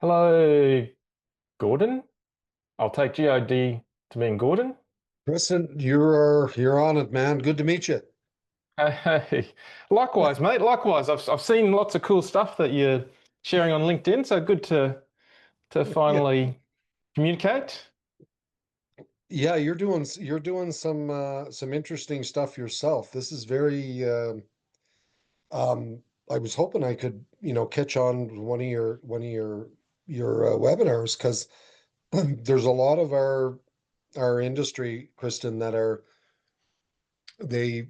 Hello, Gordon. I'll take GOD to mean Gordon. Kristen, you're on it, man. Good to meet you. Hey, likewise, mate. Likewise. I've seen lots of cool stuff that you're sharing on LinkedIn. So good to Yeah, finally communicate. yeah, you're doing some interesting stuff yourself. This is very I was hoping I could, catch on one of your webinars because there's a lot of our industry, Kristen, that are they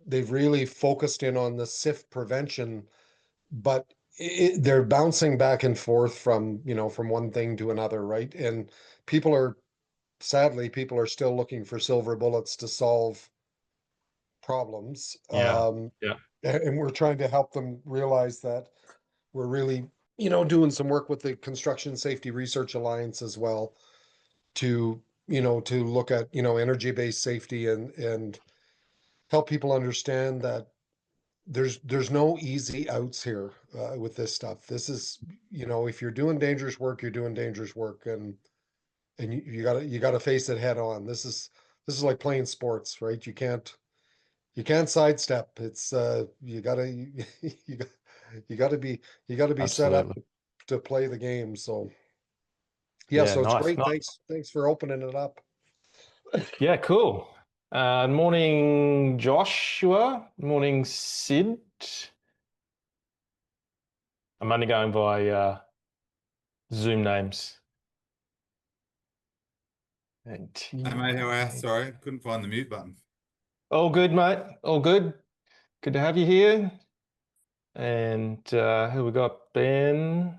they've really focused in on the SIF prevention, but they're bouncing back and forth from one thing to another, right? And people are sadly, people are still looking for silver bullets to solve problems. Yeah. Yeah. And we're trying to help them realize that we're really, doing some work with the Construction Safety Research Alliance as well to look at, energy-based safety and help people understand that there's no easy outs here with this stuff. This is, if you're doing dangerous work, you're doing dangerous work, and you gotta face it head on. This is like playing sports, right? You can't sidestep. It's you gotta you got you gotta be set up Absolutely. to play the game. So yeah, Yeah. so it's Nice. great. Nice. Thanks for opening it up. Yeah. Cool. Morning, Joshua. Morning, Sid. I'm only going by Zoom names. And Hey mate, how are you? TA. Sorry, couldn't find the mute button. All good, mate. All good. Good to have you here. And who we got? Ben.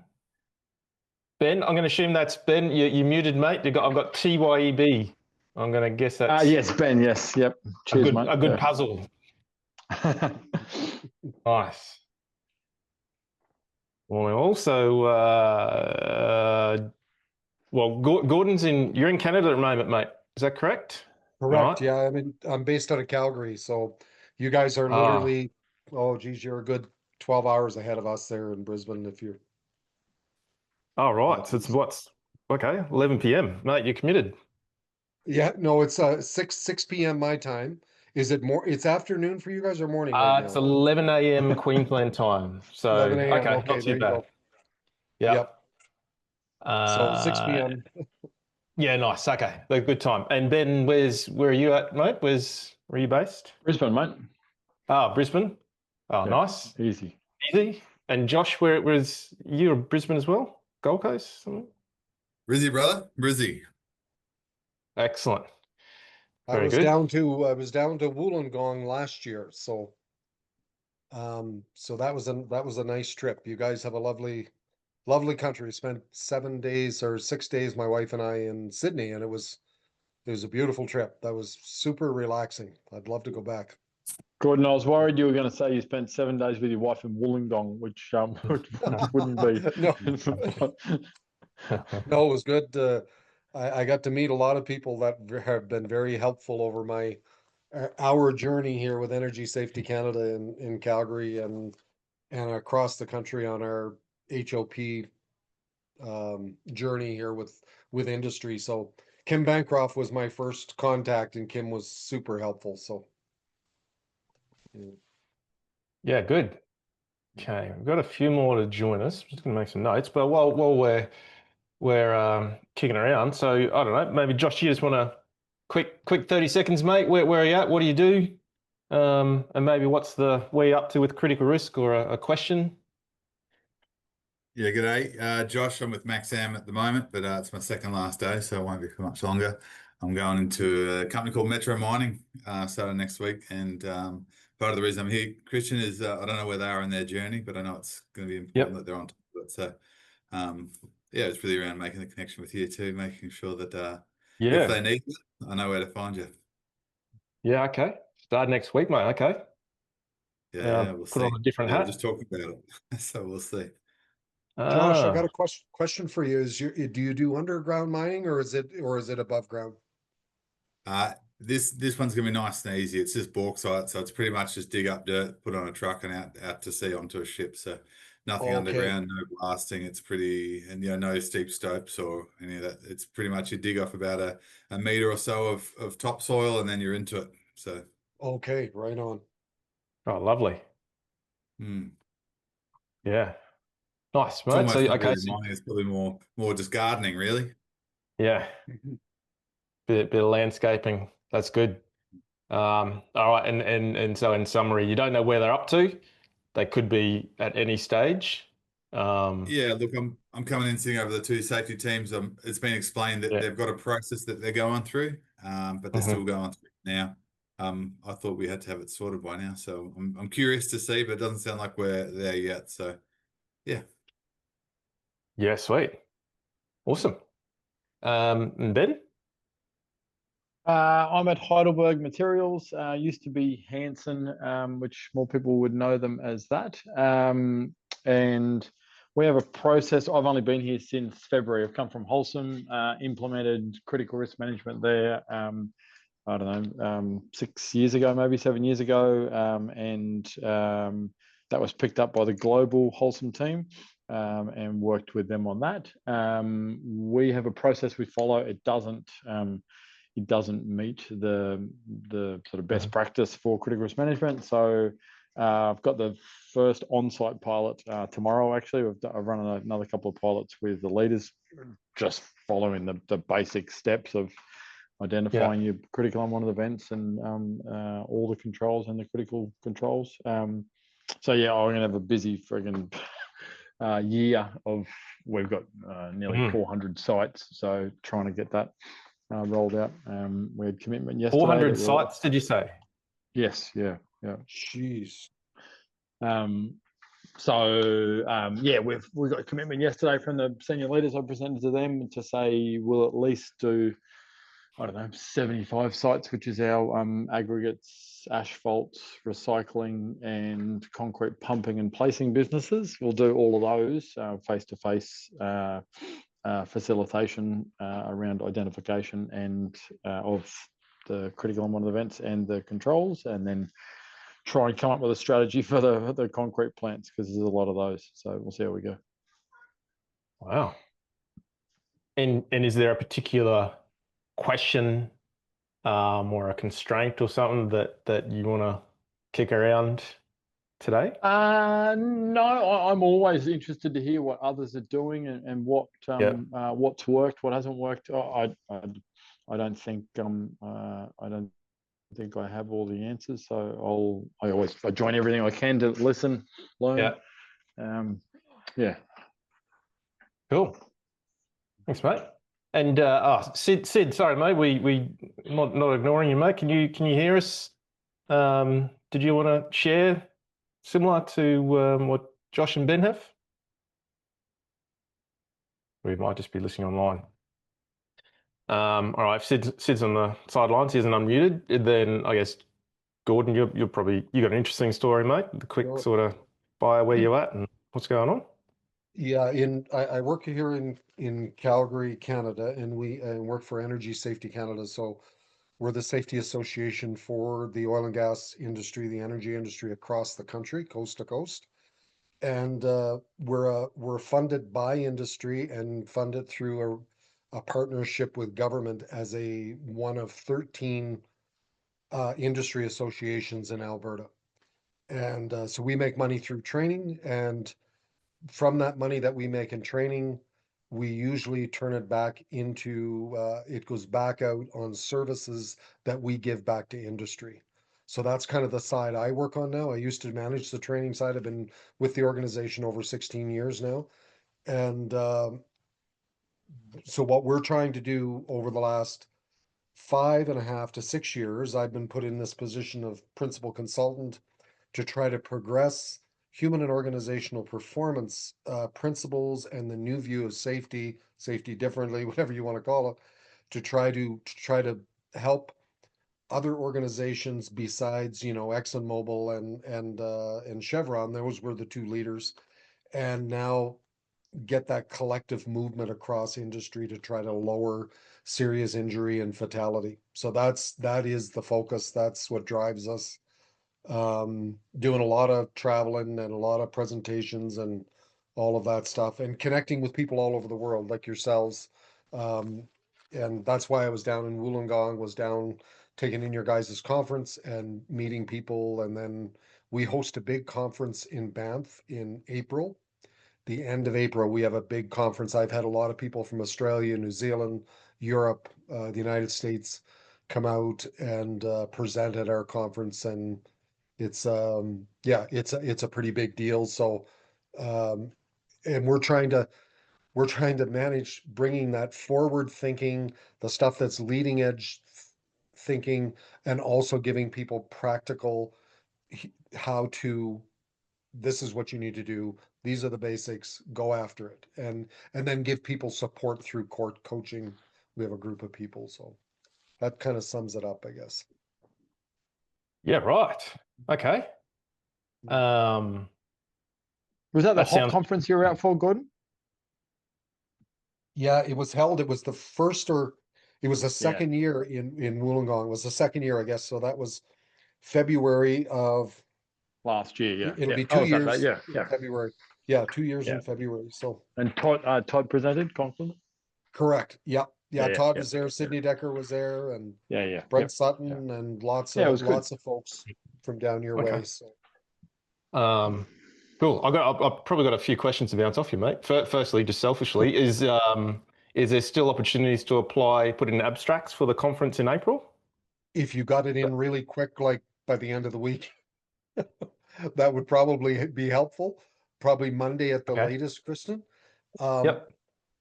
Ben, I'm going to assume that's Ben. You muted, mate. I've got TYEB. I'm going to guess that's Yes, Ben. Yes. Yep. a Cheers, good mate. a good puzzle. Nice. Well, also, Gordon's you're in Canada at the moment, mate. Is that correct? Correct. Right. Yeah, I'm based out of Calgary, so you guys are Ah, literally, oh geez, you're a good 12 hours ahead of us there in Brisbane if you're all right. So um, it's what's okay, 11 p.m. Mate, you're committed. yeah, no, it's 6 p.m. my time. Is it more it's afternoon for you guys or morning right It's now? 11 a.m. Queensland time. So 11 a.m. okay, not Okay, too there you bad. go. Yep. Yep. So 6 Uh, p.m. Yeah, nice. Okay, a good time. And Ben, where are you at, mate? Where are you based? Brisbane, mate. Ah, Brisbane. Oh, Yeah. nice, Easy. easy. And Josh, where's you? Brisbane as well? Gold Coast? Something? Brizzy, brother, Brizzy. Excellent. I Very was good. down to I was down to Wollongong last year, so that was a nice trip. You guys have a lovely country. Spent 7 days or 6 days, my wife and I, in Sydney, and it was a beautiful trip. That was super relaxing. I'd love to go back. Gordon, I was worried you were going to say you spent 7 days with your wife in Wollongong, which wouldn't be. No, no, it was good. I got to meet a lot of people that have been very helpful over our journey here with Energy Safety Canada in Calgary and across the country on our HOP journey here with industry. So Kim Bancroft was my first contact, and Kim was super helpful. So yeah. Yeah, good. Okay, we've got a few more to join us. I'm just going to make some notes. But while we're kicking around, so I don't know. Maybe Josh, you just want to quick 30 seconds, mate. Where are you at? What do you do? And maybe where you up to with critical risk or a question? Yeah, g'day. Josh, I'm with Maxam at the moment, but it's my second last day, so it won't be for much longer. I'm going into a company called Metro Mining starting next week, and part of the reason I'm here, Christian, is I don't know where they are in their journey, but I know it's going to be important Yep. that they're on top of it. So yeah, it's really around making the connection with you too, making sure that if Yeah. they need it, I know where to find you. Yeah. Okay. Start next week, mate. Okay. Yeah, we'll Put on see. a different Yeah, we're just hat. talking about it, so we'll see. Josh, I got a Ah. question for you. Do you do underground mining or is it above ground? This one's gonna be nice and easy. It's just bauxite, so it's pretty much just dig up dirt, put on a truck, and out to sea onto a ship. So nothing Okay. underground, no blasting. It's pretty, and no steep slopes or any of that. It's pretty much you dig off about a meter or so of topsoil, and then you're into it. So, Okay, right on. Oh, lovely. hmm. Yeah. Nice, It's mate. So, almost not okay. really mining. It's probably more just gardening, really. Yeah. Bit of landscaping. That's good. All right. And so in summary, you don't know where they're up to. They could be at any stage. Um, Yeah, look, I'm coming in sitting over the two safety teams. It's been explained that yeah. they've got a process that they're going through, but they're still Mhm. going through it now. I thought we had to have it sorted by now, so I'm curious to see, but it doesn't sound like we're there yet. So yeah. Yeah, sweet. Awesome. And Ben? I'm at Heidelberg Materials, used to be Hanson, which more people would know them as that. And we have a process. I've only been here since February. I've come from Wholesome, implemented critical risk management there. I don't know, 6 years ago, maybe 7 years ago, and that was picked up by the global Wholesome team. And worked with them on that. We have a process we follow. It doesn't meet the sort of best Mhm. practice for critical risk management. So I've got the first on-site pilot tomorrow. Actually, I've run another couple of pilots with the leaders, just following the basic steps of Yeah. identifying your critical unwanted events and all the controls and the critical controls. So yeah, I'm gonna have a busy friggin' year of. We've got nearly Mhm. 400 sites, so trying to get that rolled out. We had commitment yesterday that 400 we'll. sites, did you say? Yes, yeah, yeah. Jeez. Um, so yeah, we've got a commitment yesterday from the senior leaders. I presented to them to say we'll at least do, I don't know, 75 sites, which is our aggregates, asphalt, recycling, and concrete pumping and placing businesses. We'll do all of those face-to-face facilitation around identification and of the critical unwanted events and the controls, and then try and come up with a strategy for the concrete plants, because there's a lot of those. So we'll see how we go. Wow. And is there a particular question or a constraint or something that you want to kick around today? No, I'm always interested to hear what others are doing and Yeah. what's worked, what hasn't worked. I don't think I have all the answers. So I join everything I can to listen, learn. Yeah. Yeah. Cool. Thanks, mate. And Sid, sorry, mate, we not ignoring you, mate. Can you hear us? Did you want to share similar to what Josh and Ben have? We might just be listening online. All right, if Sid's on the sidelines, he isn't unmuted, then I guess Gordon, you got an interesting story, mate. The quick Sure. sort of bio where you're at and what's going on. Yeah, I work here in Calgary, Canada, and we work for Energy Safety Canada. So we're the safety association for the oil and gas industry, the energy industry across the country, coast to coast. And we're funded by industry and funded through a partnership with government as one of 13 industry associations in Alberta. And so we make money through training, and from that money that we make in training, we usually turn it back into it goes back out on services that we give back to industry. So that's kind of the side I work on now. I used to manage the training side. I've been with the organization over 16 years now. And so what we're trying to do over the last 5.5 to 6 years, I've been put in this position of principal consultant to try to progress human and organizational performance principles and the new view of safety differently, whatever you want to call it, to try to help other organizations besides ExxonMobil and Chevron. Those were the two leaders, and now get that collective movement across industry to try to lower serious injury and fatality. So that is the focus. That's what drives us. Doing a lot of traveling and a lot of presentations and all of that stuff, and connecting with people all over the world like yourselves. Um, and that's why I was down in Wollongong, was down taking in your guys' conference and meeting people. And then we host a big conference in Banff in April. The end of April, we have a big conference. I've had a lot of people from Australia, New Zealand, Europe, the United States come out and present at our conference, and it's yeah, it's a pretty big deal. So um, and we're trying to manage bringing that forward thinking, the stuff that's leading edge thinking, and also giving people practical how to, this is what you need to do, these are the basics, go after it, and then give people support through court coaching. We have a group of people, so that kind of sums it up, I guess. Yeah, right. Okay. Um, Was that the that HOP sounds conference you were out for, Gordon? Yeah, it was held, it was the first, or it was the Yeah. second year in Wollongong. It was the second year, I guess. So that was February of, Last year, yeah. it'll Yeah. be I 2 was at that, years yeah. in Yeah. February. Yeah, 2 years Yeah. in February. So And Todd presented conference? correct. Yeah. Yeah. Yeah, Todd yeah, was there, Sydney Decker was there, and yeah, yeah. Brent Yeah. Sutton, and Yeah, it was good. lots of folks from down your okay. way. So Um, cool. I've probably got a few questions to bounce off you, mate. Firstly, just selfishly, is there still opportunities to apply, put in abstracts for the conference in April? if you got it in really quick, like by the end of the week, that would probably be helpful. Probably Monday at the Okay. latest, Kristen. Um, Yep.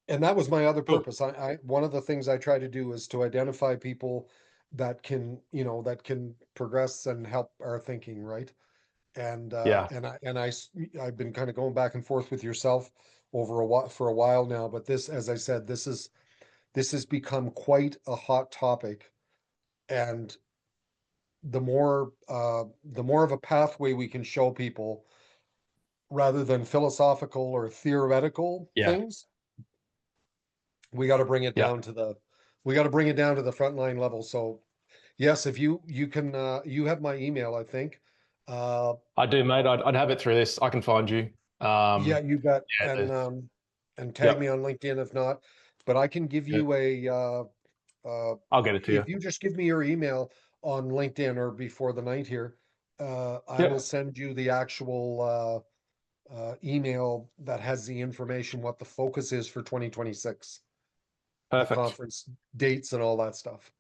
and that was my other Cool. purpose. One of the things I try to do is to identify people that can, that can progress and help our thinking, right? Yeah. I've been kind of going back and forth with yourself over a while, for a while now, but this, as I said, this has become quite a hot topic. And the more of a pathway we can show people rather than philosophical or theoretical Yeah. things, we got to bring it Yeah. down to the frontline level. So yes, if you can, you have my email, I think. I do, mate. I'd have it through this. I can find you. Yeah, you bet. Yeah. And tag me Yep. on LinkedIn if not, but I can give Good. you I'll get it to if you. you just give me your email on LinkedIn or before the night here, I will Yep. send you the actual email that has the information, what the focus is for 2026, the Perfect. conference dates and all that stuff.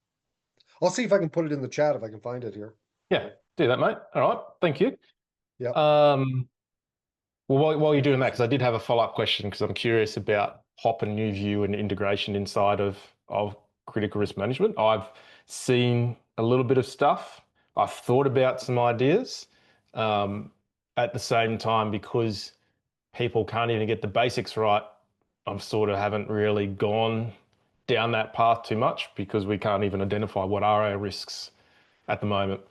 I'll see if I can put it in the chat if I can find it here. Yeah. Do that, mate. All right. Thank you. Yeah. Well, while you're doing that, because I did have a follow-up question, because I'm curious about HOP and NewView and integration inside of critical risk management. I've seen a little bit of stuff. I've thought about some ideas. At the same time, because people can't even get the basics right, I've sort of haven't really gone down that path too much, because we can't even identify what are our risks at the moment.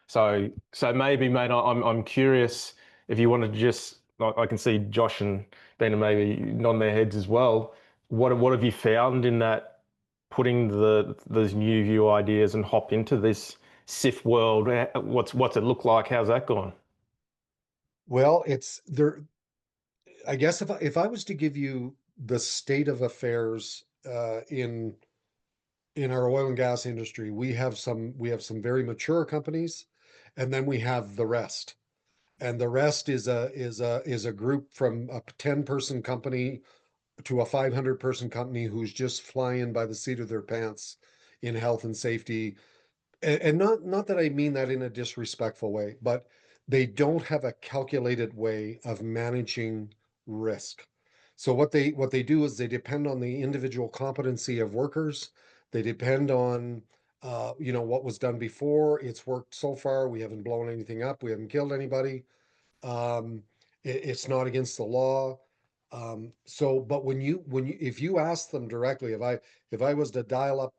So maybe, mate, I'm curious if you want to just, I can see Josh and Ben and maybe nodding their heads as well. What have you found in that, putting those new view ideas and HOP into this SIF world? What's it look like? How's that gone? Well, it's there. I guess if I was to give you the state of affairs in our oil and gas industry, we have some very mature companies, and then we have the rest. And the rest is a group from a 10-person company to a 500-person company who's just flying by the seat of their pants in health and safety. And not that I mean that in a disrespectful way, but they don't have a calculated way of managing risk. So what they do is they depend on the individual competency of workers. They depend on what was done before. It's worked so far. We haven't blown anything up. We haven't killed anybody. Um, it's not against the law. So, but if you ask them directly, if I was to dial up,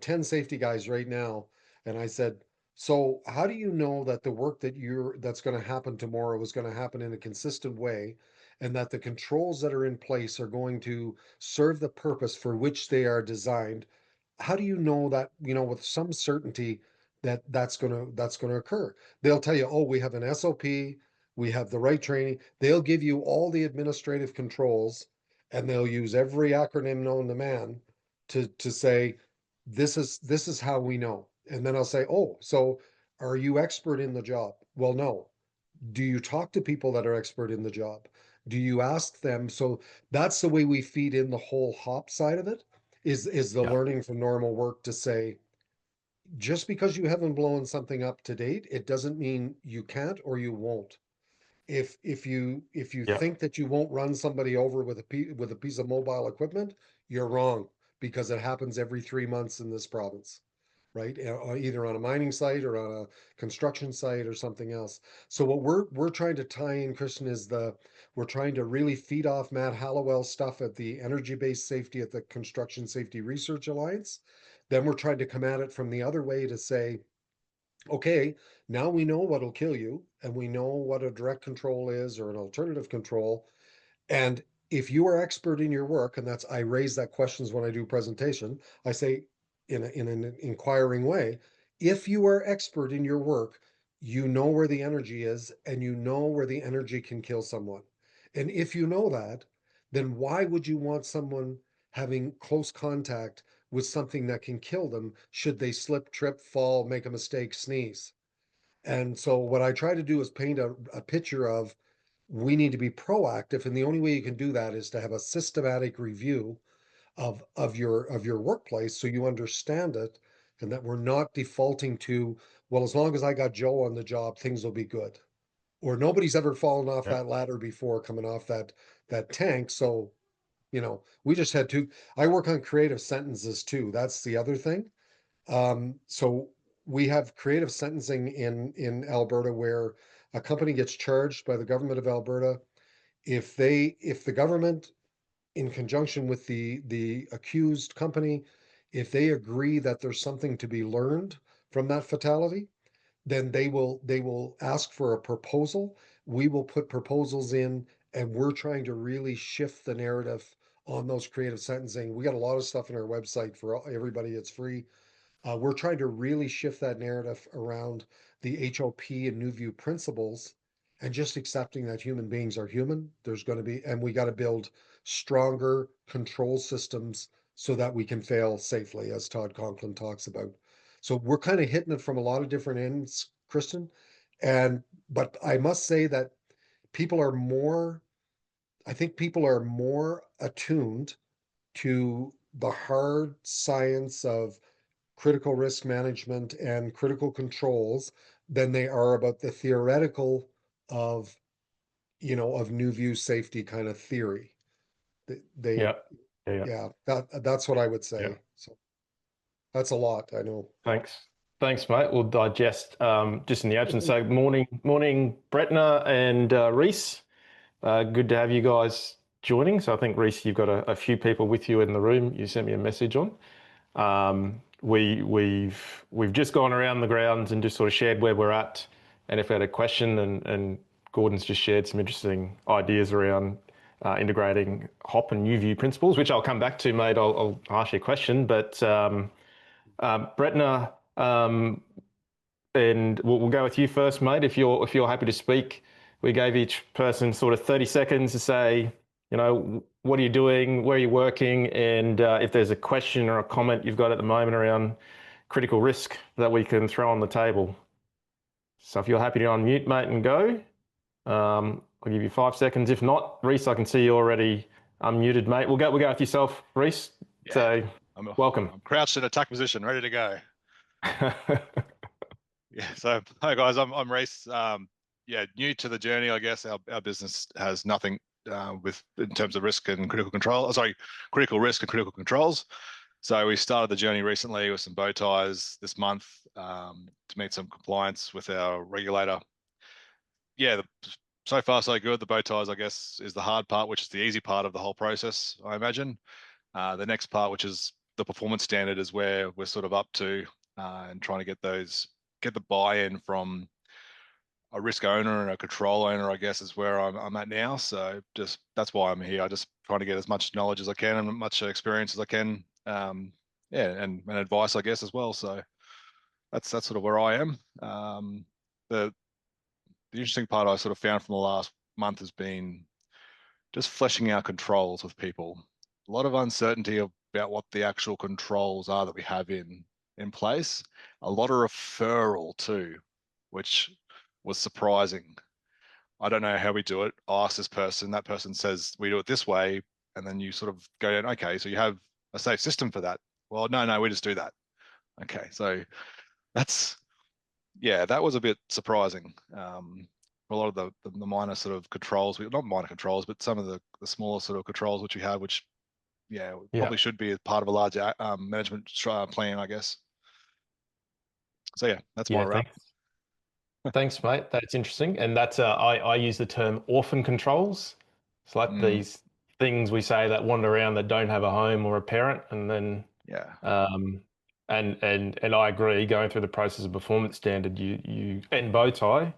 10 safety guys right now, and I said, so how do you know that the work that's going to happen tomorrow is going to happen in a consistent way, and that the controls that are in place are going to serve the purpose for which they are designed? How do you know that, with some certainty that that's going to occur? They'll tell you, oh, we have an SOP, we have the right training. They'll give you all the administrative controls, and they'll use every acronym known to man to say, this is how we know. And then I'll say, oh, so are you expert in the job? Well, no. Do you talk to people that are expert in the job? Do you ask them? So that's the way we feed in the whole hop side of it, is the Yeah. learning from normal work, to say, just because you haven't blown something up to date, it doesn't mean you can't or you won't. If you Yeah. think that you won't run somebody over with a piece of mobile equipment, you're wrong, because it happens every 3 months in this province, right? Either on a mining site or on a construction site or something else. So what we're trying to tie in, Christian, is we're trying to really feed off Matt Hallowell's stuff at the Energy-Based Safety at the Construction Safety Research Alliance. Then we're trying to come at it from the other way to say, okay, now we know what'll kill you, and we know what a direct control is or an alternative control. And if you are expert in your work, and I raise that questions when I do presentation, I say in an inquiring way, if you are expert in your work, you know where the energy is, and you know where the energy can kill someone. And if you know that, then why would you want someone having close contact with something that can kill them should they slip, trip, fall, make a mistake, sneeze? And so what I try to do is paint a picture of, we need to be proactive, and the only way you can do that is to have a systematic review of your workplace, so you understand it, and that we're not defaulting to, well, as long as I got Joe on the job, things will be good. Or nobody's ever fallen off Yeah. that ladder before, coming off that tank. So, we just had to. I work on creative sentences too. That's the other thing. So we have creative sentencing in Alberta, where a company gets charged by the government of Alberta if the government, in conjunction with the accused company, if they agree that there's something to be learned from that fatality, then they will ask for a proposal. We will put proposals in, and we're trying to really shift the narrative on those creative sentencing. We got a lot of stuff on our website for everybody. It's free. We're trying to really shift that narrative around the HOP and New View principles, and just accepting that human beings are human. And we got to build stronger control systems so that we can fail safely, as Todd Conklin talks about. So we're kind of hitting it from a lot of different ends, Kristen. But I must say that people are more, I think people are more attuned to the hard science of critical risk management and critical controls than they are about the theoretical of, of new view safety kind of theory. They Yeah. Yeah. yeah, that's what I would Yeah. say. So that's a lot, I know. Thanks. Thanks, mate. We'll digest just in the absence. So morning, Bretna and Reese. Good to have you guys joining. So I think, Reese, you've got a few people with you in the room. You sent me a message on. We've just gone around the grounds and just sort of shared where we're at. And if we had a question, and Gordon's just shared some interesting ideas around integrating HOP and New View principles, which I'll come back to, mate. I'll ask you a question, but Bretna, and we'll go with you first, mate. If you're happy to speak, we gave each person sort of 30 seconds to say, what are you doing, where are you working, and if there's a question or a comment you've got at the moment around critical risk that we can throw on the table. So if you're happy to unmute, mate, and go, I'll give you 5 seconds. If not, Reese, I can see you already unmuted, mate. We'll go with yourself, Reese. Yeah, So welcome. I'm crouched in attack position, ready to go. Yeah. So hi guys, I'm Reese. New to the journey, I guess. Our business has nothing in terms of risk and critical control. Critical risk and critical controls. So we started the journey recently with some bow ties this month to meet some compliance with our regulator. Yeah, so far so good. The bow ties, I guess, is the hard part, which is the easy part of the whole process, I imagine. The next part, which is the performance standard, is where we're sort of up to and trying to get the buy-in from a risk owner and a control owner, I guess, is where I'm at now. So that's why I'm here. I just trying to get as much knowledge as I can and much experience as I can. And advice, I guess, as well. So that's sort of where I am. the interesting part I sort of found from the last month has been just fleshing out controls with people. A lot of uncertainty about what the actual controls are that we have in place. A lot of referral too, which was surprising. I don't know how we do it. I ask this person, that person says we do it this way, and then you sort of go down, okay, so you have a safe system for that. Well, no, we just do that. Okay, so that's, yeah, that was a bit surprising. A lot of the minor sort of controls, not minor controls, but some of the smaller sort of controls which we have, which probably should be as part of a larger management plan, I guess. So yeah, that's my wrap. Thanks, mate. That's interesting. And that's I use the term orphan controls. It's like these things we say that wander around that don't have a home or a parent, and then and I agree. Going through the process of performance standard, you and bow tie,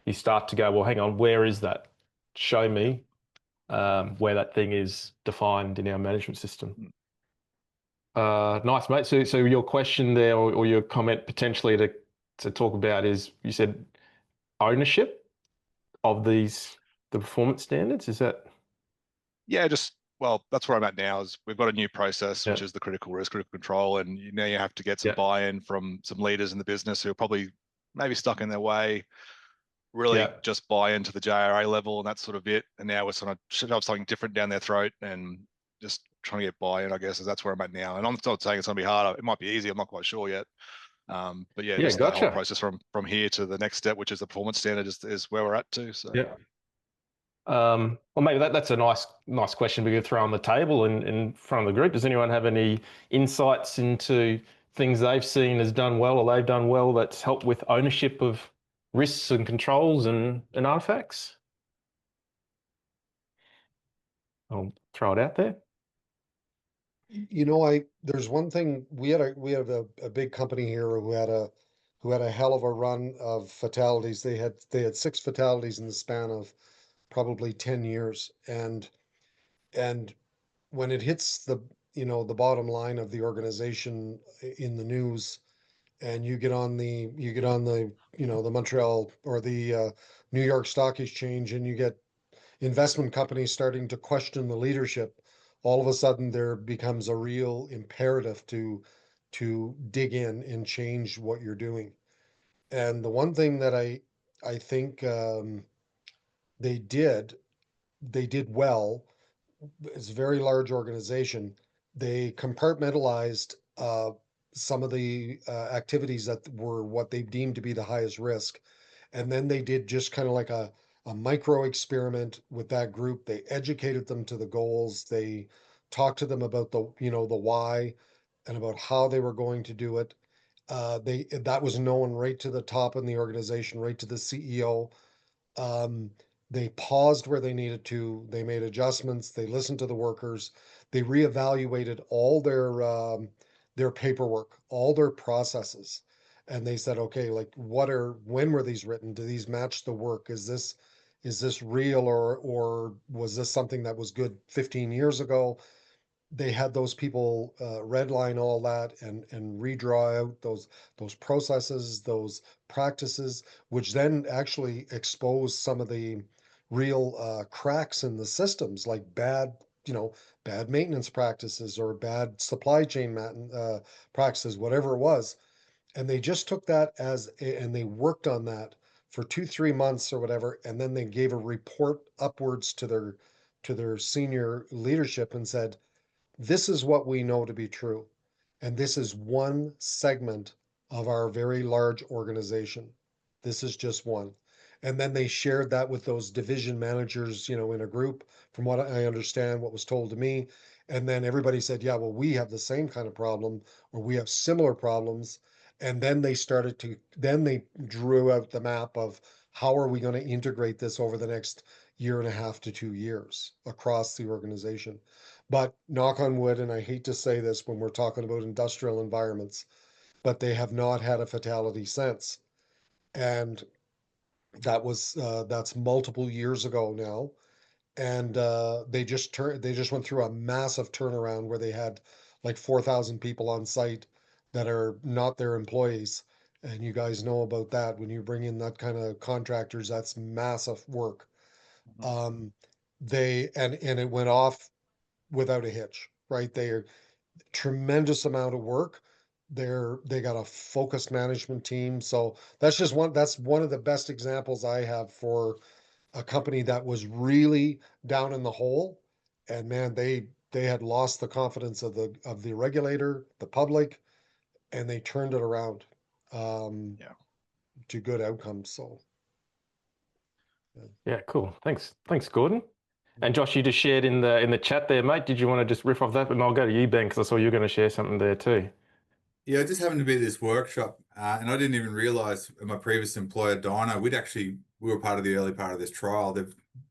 you start to go, well, hang on, where is that? Show me where that thing is defined in our management system. Nice, mate. So your question there, or your comment potentially to talk about is, you said ownership of the performance standards. Is that? Yeah, well, that's where I'm at now. Is we've got a new process, which is the critical risk, critical control, and now you have to get some buy-in from some leaders in the business who are probably maybe stuck in their way. Really just buy into the JRA level, and that's sort of it. And now we're sort of shove something different down their throat and just trying to get buy-in, I guess, is that's where I'm at now. And I'm not saying it's going to be harder. It might be easy. I'm not quite sure yet. But just the whole process from here to the next step, which is the performance standard, is where we're at too. So well, maybe that's a nice question we could throw on the table in front of the group. Does anyone have any insights into things they've seen as done well, or they've done well, that's helped with ownership of risks and controls and artifacts? I'll throw it out there. You know, there's one thing. We have a big company here who had a hell of a run of fatalities. They had 6 fatalities in the span of probably 10 years. And when it hits the bottom line of the organization in the news, and you get on the the Montreal or the New York Stock Exchange, and you get investment companies starting to question the leadership, all of a sudden there becomes a real imperative to dig in and change what you're doing. And the one thing that I think they did well, it's a very large organization. They compartmentalized some of the activities that were what they deemed to be the highest risk. And then they did just kind of like a micro experiment with that group. They educated them to the goals. They talked to them about the why and about how they were going to do it. That was known right to the top in the organization, right to the CEO. um, they paused where they needed to. They made adjustments. They listened to the workers. They reevaluated all their paperwork, all their processes, and they said, okay, like when were these written? Do these match the work? Is this real, or was this something that was good 15 years ago? They had those people redline all that and redraw out those processes, those practices, which then actually expose some of the real cracks in the systems, like bad maintenance practices or bad supply chain practices, whatever it was. And they just took that and they worked on that for 2-3 months or whatever, and then they gave a report upwards to their senior leadership and said, this is what we know to be true. And this is one segment of our very large organization. This is just one. And then they shared that with those division managers, in a group, from what I understand, what was told to me. And then everybody said, yeah, well, we have the same kind of problem, or we have similar problems. And then they drew out the map of how are we going to integrate this over the next year and a half to 2 years across the organization. But knock on wood, and I hate to say this when we're talking about industrial environments, but they have not had a fatality since. And that's multiple years ago now. And they just went through a massive turnaround where they had like 4,000 people on site that are not their employees. And you guys know about that. When you bring in that kind of contractors, that's massive work. Um, and it went off without a hitch, right? They're tremendous amount of work. They got a focused management team. So that's one of the best examples I have for a company that was really down in the hole. And man, they had lost the confidence of the regulator, the public, and they turned it around Yeah. to good outcomes. So Yeah, cool. Thanks, Gordon. And Josh, you just shared in the chat there, mate. Did you want to just riff off that? And I'll go to you, Ben, because I saw you were going to share something there too. Yeah, I just happened to be at this workshop, and I didn't even realize my previous employer, Dino, we were part of the early part of this trial.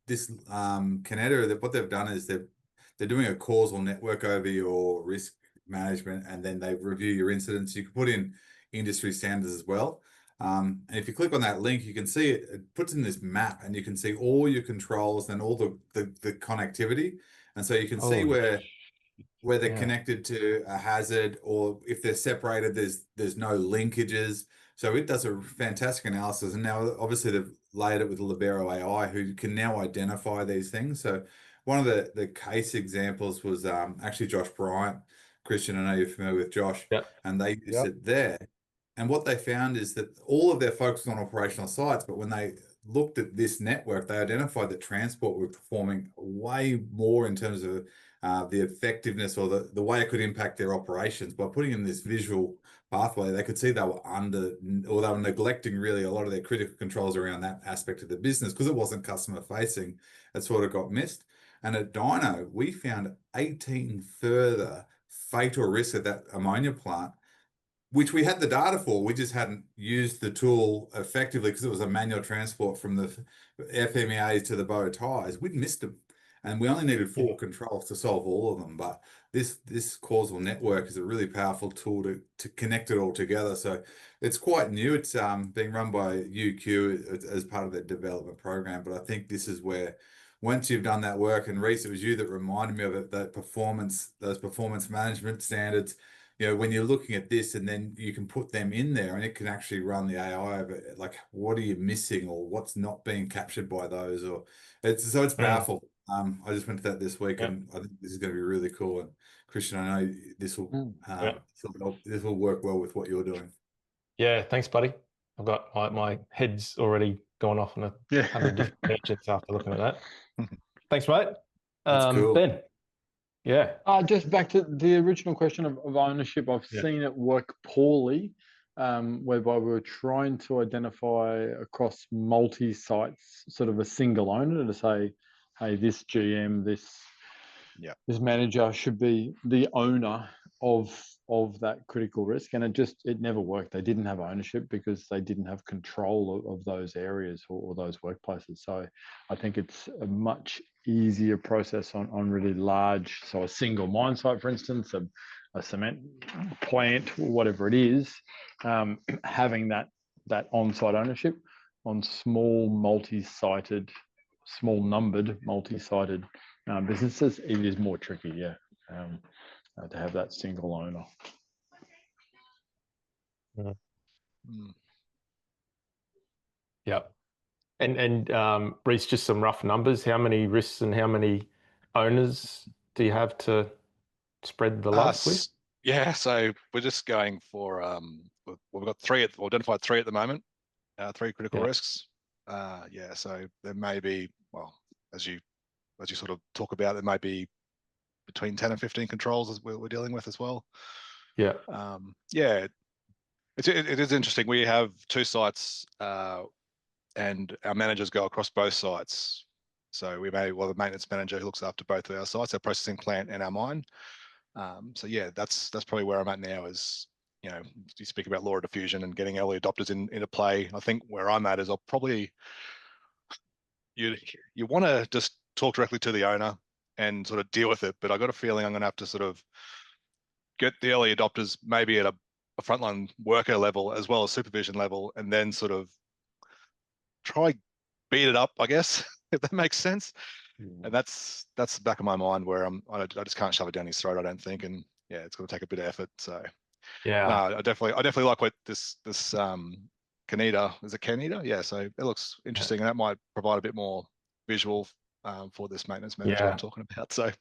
This Canada, that what they've done is they're doing a causal network over your risk management, and then they review your incidents. You can put in industry standards as well. And if you click on that link, you can see it puts in this map, and you can see all your controls and all the connectivity. And so you can see Holy where they're yeah. connected to a hazard, or if they're separated, there's no linkages. So it does a fantastic analysis. And now obviously they've layered it with Libero AI, who can now identify these things. So one of the case examples was actually Josh Bryant. Christian, I know you're familiar with Josh, Yeah. and they used yeah, it there. And what they found is that all of their focus on operational sites, but when they looked at this network, they identified that transport were performing way more in terms of the effectiveness or the way it could impact their operations. By putting in this visual pathway, they could see they were neglecting really a lot of their critical controls around that aspect of the business because it wasn't customer facing. It sort of got missed. And at Dyno, we found 18 further fatal risks at that ammonia plant, which we had the data for. We just hadn't used the tool effectively because it was a manual transport from the FMEAs to the bow ties. We'd missed them, and we only needed 4 controls to solve all of them. But this causal network is a really powerful tool to connect it all together. So it's quite new. It's being run by UQ as part of their development program. But I think this is where, once you've done that work, and Reese, it was you that reminded me of it, those performance management standards. When you're looking at this, and then you can put them in there and it can actually run the AI over it, like what are you missing or what's not being captured by those, or it's powerful. I just went to that this week, Yeah. and I think this is going to be really cool. And Christian, I know this will this will work well with what you're doing. Yeah, thanks, buddy. I've got my head's already gone off on 100 different tangents after looking at that. Thanks, mate. That's cool. Ben. Yeah. Just back to the original question of ownership. I've Yeah. seen it work poorly, whereby we were trying to identify across multi-sites sort of a single owner to say, hey, this GM, this manager should be the owner of that critical risk, and it never worked. They didn't have ownership because they didn't have control of those areas or those workplaces. So I think it's a much easier process on really large, so a single mine site, for instance, a cement plant, whatever it is, having that on-site ownership. On small multi-sited, small numbered multi-sited businesses, it is more tricky, to have that single owner. Yeah. And Reece, just some rough numbers. How many risks and how many owners do you have to spread the love with? Yeah, so we're just going for we've got we've identified 3 at the moment, 3 critical risks. So there may be, well, as you sort of talk about, there may be between 10 and 15 controls as we're dealing with as well. Yeah. It is interesting. We have 2 sites, and our managers go across both sites. So the maintenance manager who looks after both of our sites, our processing plant and our mine. That's probably where I'm at now. Is you speak about law of diffusion and getting early adopters into play. I think where I'm at is I'll probably you want to just talk directly to the owner and sort of deal with it. But I got a feeling I'm going to have to sort of get the early adopters maybe at a frontline worker level as well as supervision level, and then sort of try beat it up, I guess, if that makes sense. And that's the back of my mind where I just can't shove it down his throat, I don't think. And yeah, it's going to take a bit of effort. So Yeah. I definitely like what this Canita, is it Canita? Yeah, so it looks interesting, and that might provide a bit more visual for this maintenance manager Yeah. I'm talking about. So,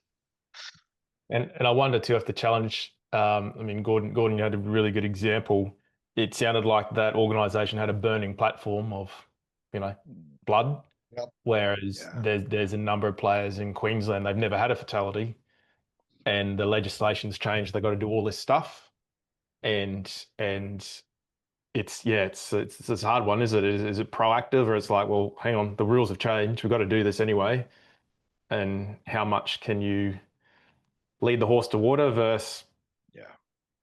and I wonder too if the challenge. I mean, Gordon, you had a really good example. It sounded like that organization had a burning platform of, blood. Yep. Whereas yeah, there's a number of players in Queensland, they've never had a fatality, and the legislation's changed. They've got to do all this stuff, and it's a hard one, is it? Is it proactive, or it's like, well, hang on, the rules have changed. We've got to do this anyway. And how much can you lead the horse to water versus yeah,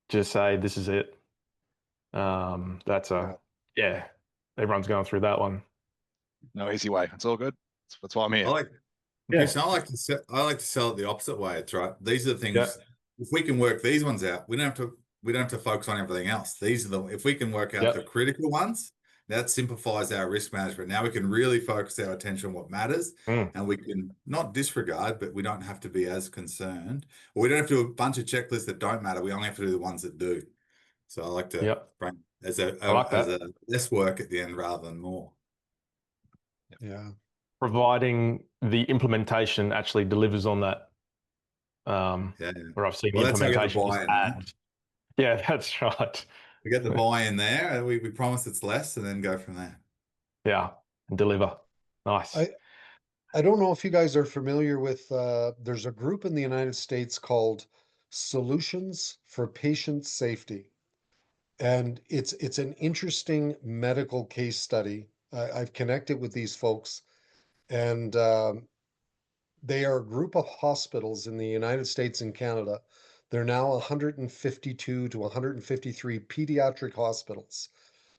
just say this is it? That's Yeah. everyone's going through that one. no easy way. It's all good. That's why I'm here. Christian, I like to sell it the opposite way. It's right. These are the things. If we can work these ones out, we don't have to focus on everything else. These are if we can work out the critical ones, that simplifies our risk management. Now we can really focus our attention on what matters, and we can not disregard, but we don't have to be as concerned, or we don't have to do a bunch of checklists that don't matter. We only have to do the ones that do. So I like to bring as a less work at the end rather than more. Yeah. Providing the implementation actually delivers on that. Where I've seen the that's how I get the implementation just buy-in. Yeah, that's right. We get the buy-in there, and we promise it's less, and then go from there. Yeah, and deliver. Nice. I don't know if you guys are familiar with, there's a group in the United States called Solutions for Patient Safety. And it's an interesting medical case study. I've connected with these folks, and they are a group of hospitals in the United States and Canada. They're now 152 to 153 pediatric hospitals.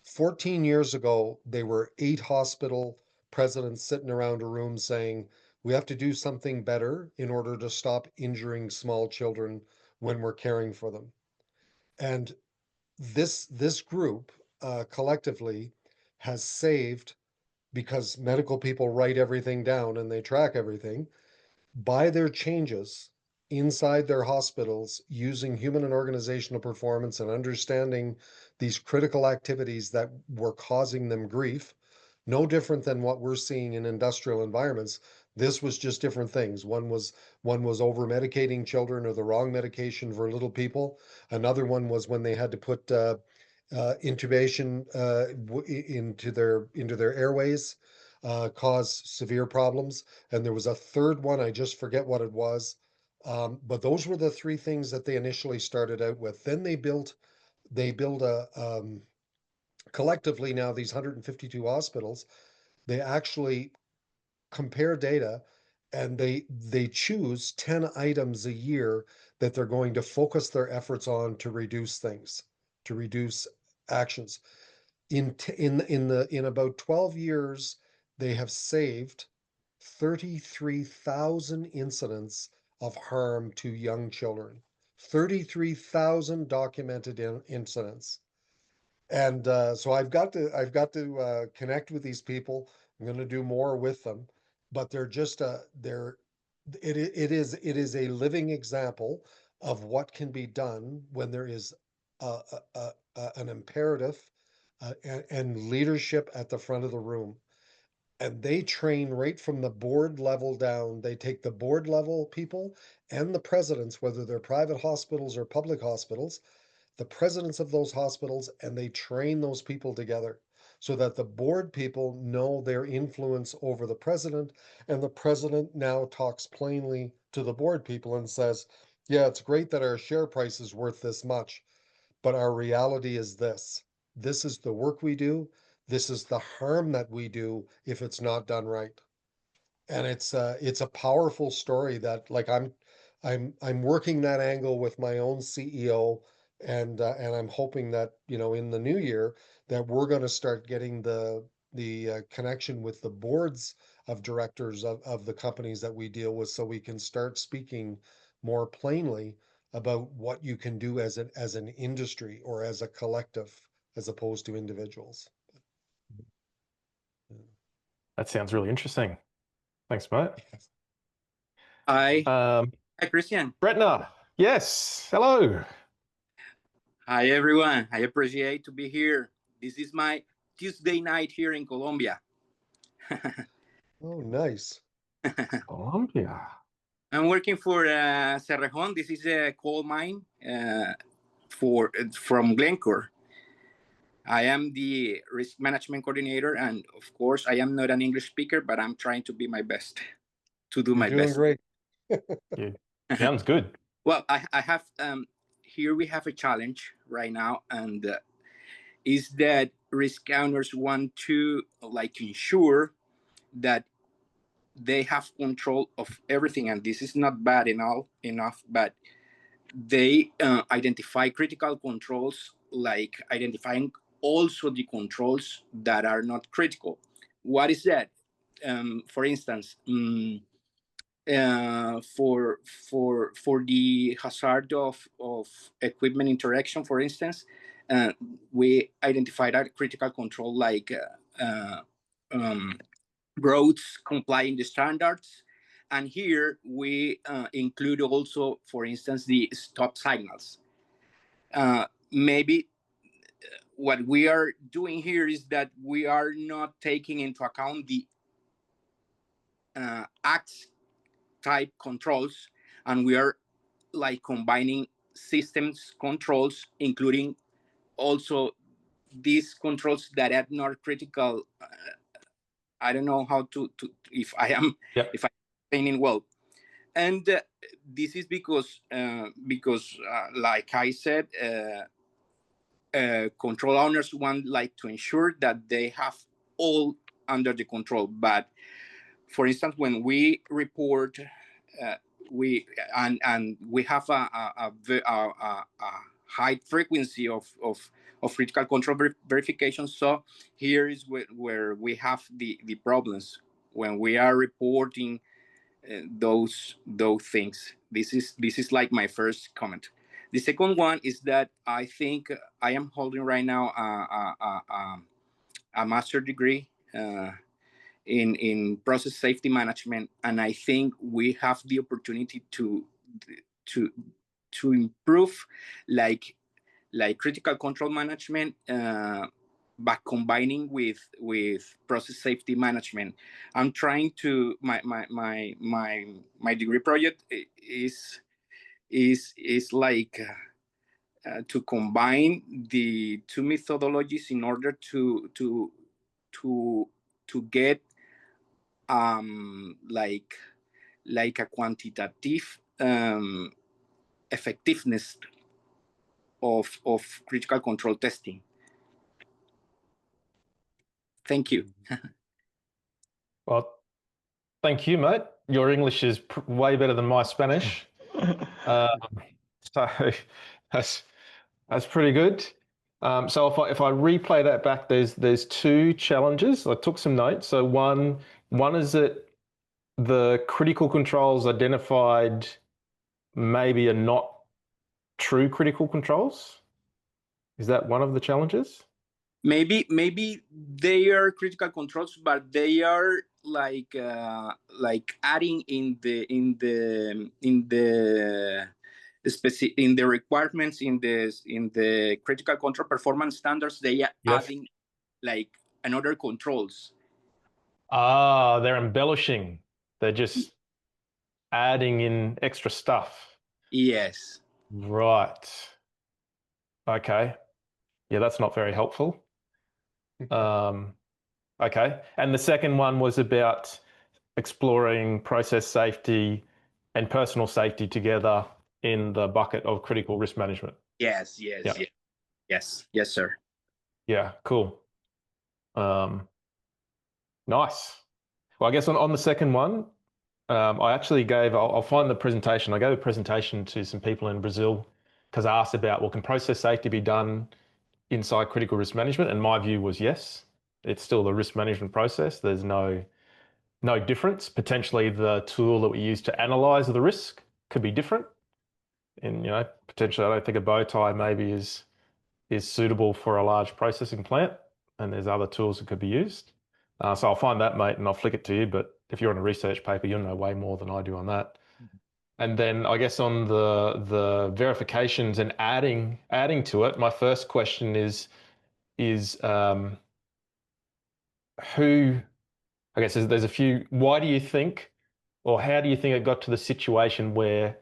14 years ago, they were 8 hospital presidents sitting around a room saying, we have to do something better in order to stop injuring small children when we're caring for them. And this group collectively has saved, because medical people write everything down and they track everything, by their changes inside their hospitals using human and organizational performance and understanding these critical activities that were causing them grief. No different than what we're seeing in industrial environments. This was just different things. One was over medicating children or the wrong medication for little people. Another one was when they had to put intubation into their airways, cause severe problems. And there was a third one, I just forget what it was. But those were the 3 things that they initially started out with. Then they built a collectively, now these 152 hospitals, they actually compare data, and they choose 10 items a year that they're going to focus their efforts on to reduce things, to reduce actions. In about 12 years, they have saved 33,000 incidents of harm to young children. 33,000 documented incidents. And so I've got to connect with these people. I'm going to do more with them, but they're just it is a living example of what can be done when there is an imperative and leadership at the front of the room. And they train right from the board level down. They take the board level people and the presidents, whether they're private hospitals or public hospitals, the presidents of those hospitals, and they train those people together so that the board people know their influence over the president, and the president now talks plainly to the board people and says, yeah, it's great that our share price is worth this much, but our reality is this. This is the work we do. This is the harm that we do if it's not done right. And it's a powerful story that, like, I'm working that angle with my own CEO, and I'm hoping that, in the new year, that we're going to start getting the connection with the boards of directors of the companies that we deal with, so we can start speaking more plainly about what you can do as an industry or as a collective, as opposed to individuals. That sounds really interesting. Thanks, mate. Hi. Um, Hi, Christian. Bretna. Yes. Hello. Hi, everyone. I appreciate to be here. This is my Tuesday night here in Colombia. Oh, nice. Colombia. I'm working for Cerrejón. This is a coal mine from Glencore. I am the risk management coordinator, and of course, I am not an English speaker, but I'm trying to be my best to do You're my doing best. great. Yeah. Sounds good. Well, I have here we have a challenge right now, and is that risk owners want to like ensure that they have control of everything, and this is not bad enough, but they identify critical controls, like identifying also the controls that are not critical. What is that? For instance, for the hazard of equipment interaction, for instance, we identified a critical control like roads complying the standards. And here we include also, for instance, the stop signals. Maybe what we are doing here is that we are not taking into account the acts type controls, and we are like combining systems controls, including also these controls that are not critical. I don't know how to if I am Yep. if I'm explaining well. And this is because like I said, control owners want like to ensure that they have all under the control. But for instance, when we report, we we have a high frequency of critical control verification. So here is where we have the problems when we are reporting those things. This is like my first comment. The second one is that I think I am holding right now a master degree in process safety management, and I think we have the opportunity to improve like critical control management by combining with process safety management. I'm trying to my degree project is like to combine the two methodologies in order to get like a quantitative effectiveness of critical control testing. Thank you. Well, thank you, mate. Your English is way better than my Spanish. So that's pretty good. So if I replay that back, there's two challenges. I took some notes. So one is that the critical controls identified maybe are not true critical controls. Is that one of the challenges? Maybe they are critical controls, but they are like adding in the requirements in the critical control performance standards. They are adding like another controls. Ah, they're embellishing. They're just adding in extra stuff. Yes. Right. Okay. Yeah, that's not very helpful. Okay. And the second one was about exploring process safety and personal safety together in the bucket of critical risk management. Yes, sir. Yeah, cool. Nice. Well, I guess on the second one, I actually I'll find the presentation. I gave a presentation to some people in Brazil because I asked about, well, can process safety be done inside critical risk management? And my view was yes. It's still the risk management process. There's no difference. Potentially the tool that we use to analyze the risk could be different. And, potentially I don't think a bow tie maybe is suitable for a large processing plant, and there's other tools that could be used. So I'll find that, mate, and I'll flick it to you. But if you're on a research paper, you'll know way more than I do on that. And then I guess on the verifications and adding to it, my first question is who, I guess there's a few, why do you think, or how do you think it got to the situation where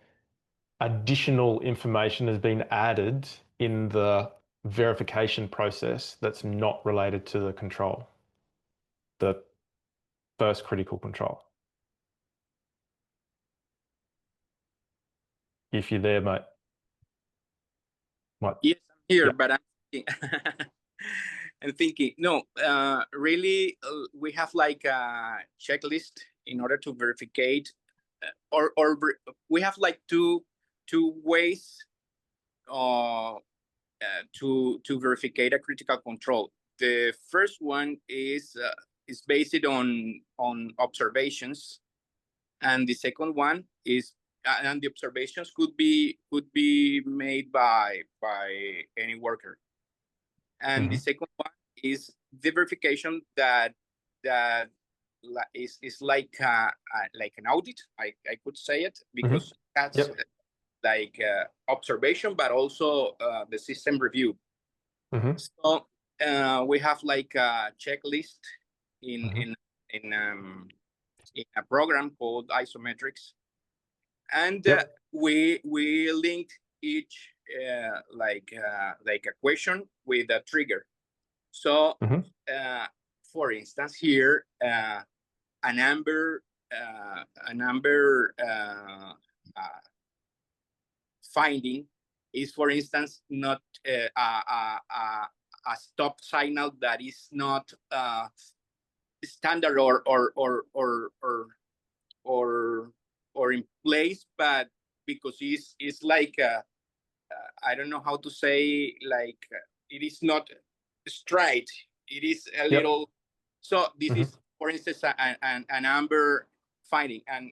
additional information has been added in the verification process that's not related to the control, the first critical control? If you're there, mate. Yes, I'm here, Yeah. but I'm thinking, I'm thinking, no, really, we have like a checklist in order to verificate, or we have like two ways to verificate a critical control. The first one is based on observations, and the second one is and the observations could be made by any worker. And the second one is the verification that is like an audit. I could say it, because that's like observation, but also the system review. So we have like a checklist in a program called Isometrics, and we linked each like a question with a trigger. So for instance, here an amber finding is, for instance, not a stop signal that is not standard or in place, but because it's like I don't know how to say, like it is not straight, it is a little. So this is, for instance, an amber finding, and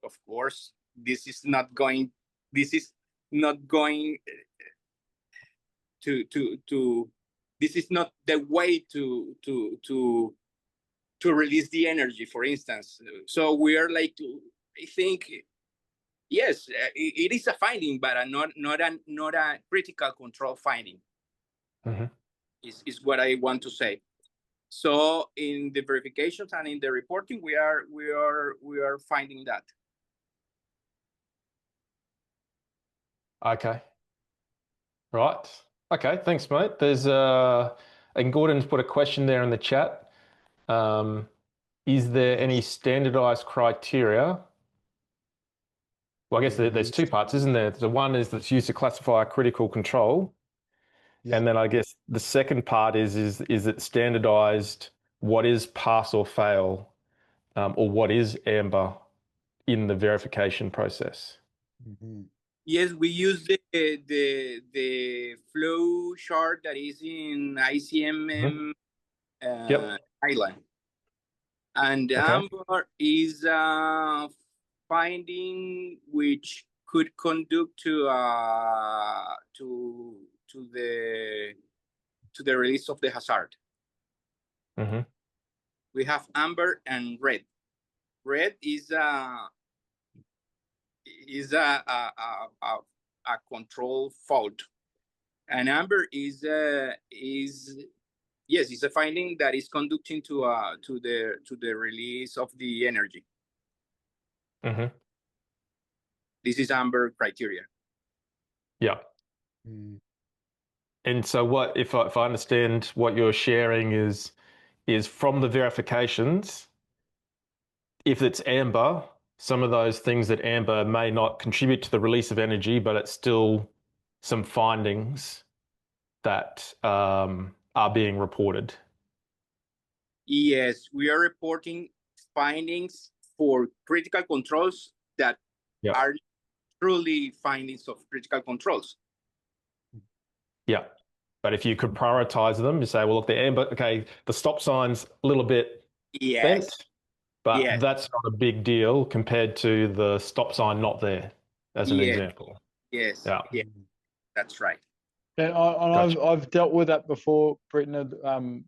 of course this is not going to this is not the way to release the energy, for instance. So we are like, I think, yes, it is a finding, but not a critical control finding. Is what I want to say. So in the verifications and in the reporting, we are finding that. Okay. Right. Okay. Thanks, mate. There's and Gordon's put a question there in the chat. Is there any standardized criteria? Well, I guess there's two parts, isn't there? The one is that's used to classify a critical control. And then I guess the second part is it standardized what is pass or fail, or what is amber in the verification process? Yes, we use the flow chart that is in ICMM Thailand. And amber is a finding which could conduct to the release of the hazard. We have amber and red. Red is a control fault, and amber is yes, it's a finding that is conducting to the release of the energy. This is amber criteria. Yeah. And so what, if I understand what you're sharing is from the verifications, if it's amber, some of those things that amber may not contribute to the release of energy, but it's still some findings that are being reported. Yes, we are reporting findings for critical controls that are truly findings of critical controls. Yeah. But if you could prioritize them, you say, well, look, the amber, okay, the stop sign's a little bit bent, but that's not a big deal compared to the stop sign not there, as an example. Yes. Yeah, that's right. And I've dealt with that before, Britton, and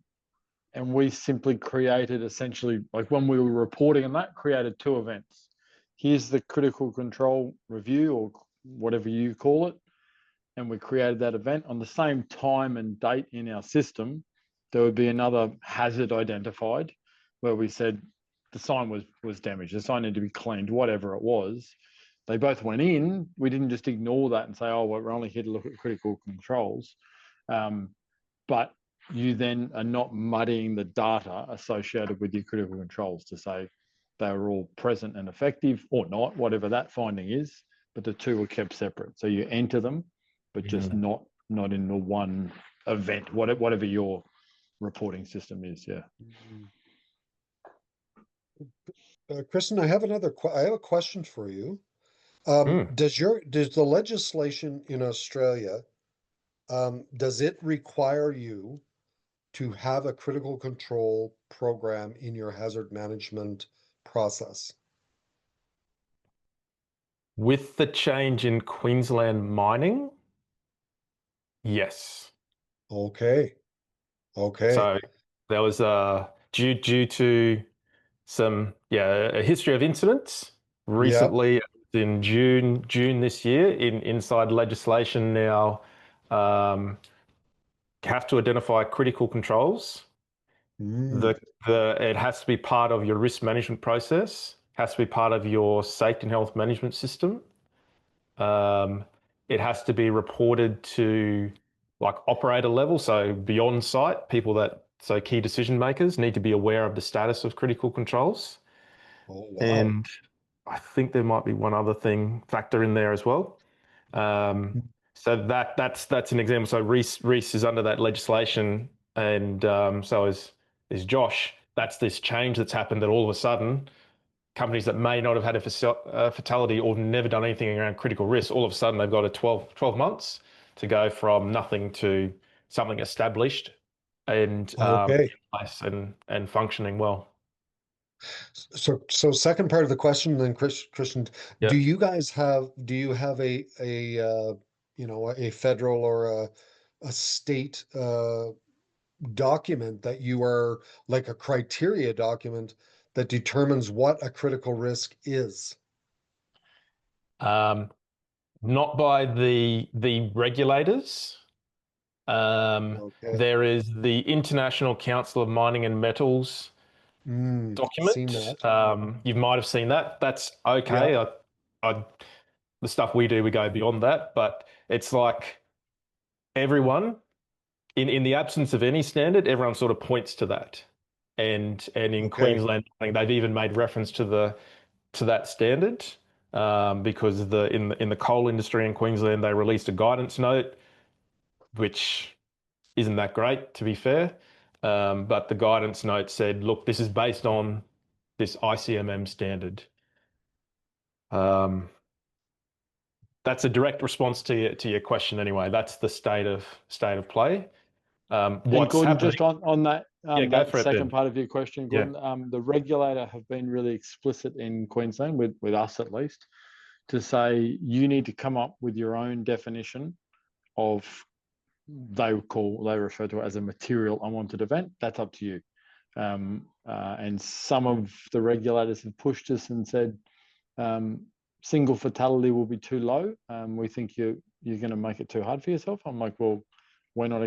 we simply created, essentially, like when we were reporting on that, created two events. here's the critical control review or whatever you call it. And we created that event on the same time and date in our system, there would be another hazard identified where we said the sign was damaged, the sign needed to be cleaned, whatever it was. They both went in. We didn't just ignore that and say, oh, well, we're only here to look at critical controls. But you then are not muddying the data associated with your critical controls to say they were all present and effective or not, whatever that finding is, but the two were kept separate. So you enter them, but just not in the one event, whatever your reporting system is. Yeah. Kristen, I have a question for you. Does the legislation in Australia, does it require you to have a critical control program in your hazard management process? With the change in Queensland mining, yes. Okay. So there was due to some a history of incidents recently in June this year inside legislation now have to identify critical controls. It has to be part of your risk management process, has to be part of your safety and health management system. It has to be reported to like operator level, so beyond site, so key decision makers need to be aware of the status of critical controls. Oh, wow. And I think there might be one other factor in there as well. So that's an example. So Reece is under that legislation, and so is Josh. That's this change that's happened that all of a sudden companies that may not have had a fatality or never done anything around critical risk, all of a sudden they've got a 12 months to go from nothing to something established and in place and functioning well. So second part of the question then, Christian, do you have a federal or a state document that you are like a criteria document that determines what a critical risk is? Not by the regulators. There is the International Council of Mining and Metals document. Seen that. You might have seen that. That's okay. The stuff we do, we go beyond that, but it's like everyone, in the absence of any standard, everyone sort of points to that. And in Queensland, I think they've even made reference to that standard because in the coal industry in Queensland, they released a guidance note, which isn't that great, to be fair. But the guidance note said, look, this is based on this ICMM standard. That's a direct response to your question anyway. That's the state of play. What's Gordon, happening? just on that, that second part of your question, Gordon, the regulator have been really explicit in Queensland, with us at least, to say you need to come up with your own definition of, they refer to it as a material unwanted event. That's up to you. And some of the regulators have pushed us and said single fatality will be too low. We think you're going to make it too hard for yourself. I'm like, well, we're not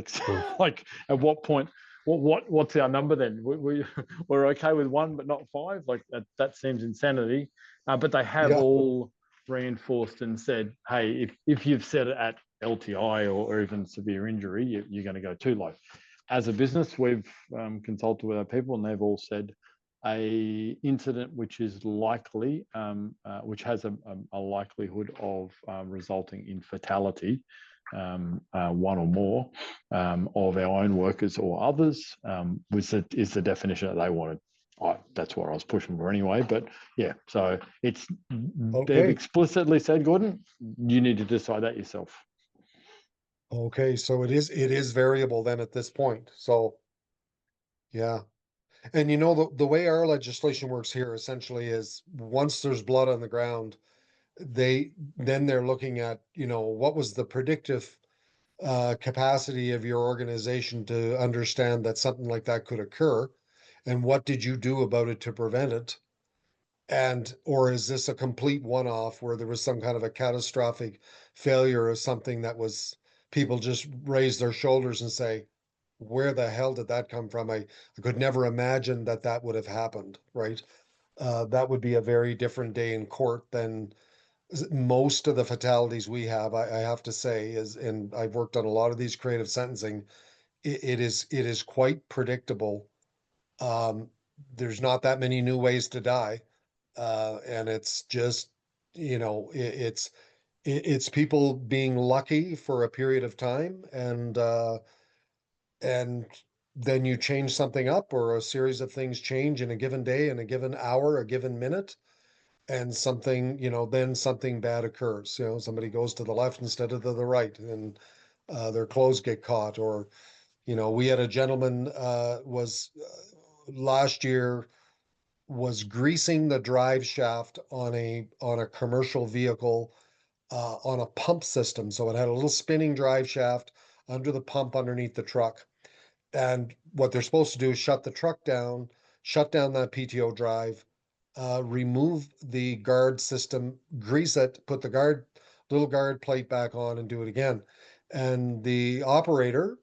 like at what point? What's our number then? We're okay with 1, but not 5. Like that seems insanity. But they have all reinforced and said, hey, if you've set it at LTI or even severe injury, you're going to go too low. As a business, we've consulted with our people, and they've all said a incident which is likely, which has a likelihood of resulting in fatality, one or more of our own workers or others, is the definition that they wanted. That's what I was pushing for anyway. But yeah, so they've explicitly said, Gordon, you need to decide that yourself. Okay, so it is variable then at this point. So yeah. And the way our legislation works here essentially is once there's blood on the ground, they're looking at, what was the predictive capacity of your organization to understand that something like that could occur, and what did you do about it to prevent it? or is this a complete one-off where there was some kind of a catastrophic failure or something that was people just raise their shoulders and say, where the hell did that come from? I could never imagine that that would have happened, right? That would be a very different day in court than most of the fatalities we have. I have to say is, and I've worked on a lot of these creative sentencing. It is quite predictable. Um, there's not that many new ways to die, and it's just, it's people being lucky for a period of time, and then you change something up, or a series of things change in a given day, in a given hour, a given minute, and something, then something bad occurs. Somebody goes to the left instead of to the right, and their clothes get caught. Or, we had a gentleman was last year was greasing the drive shaft on a commercial vehicle, on a pump system. So it had a little spinning drive shaft under the pump underneath the truck. And what they're supposed to do is shut the truck down, shut down that PTO drive, remove the guard system, grease it, put the little guard plate back on, and do it again. And the operator,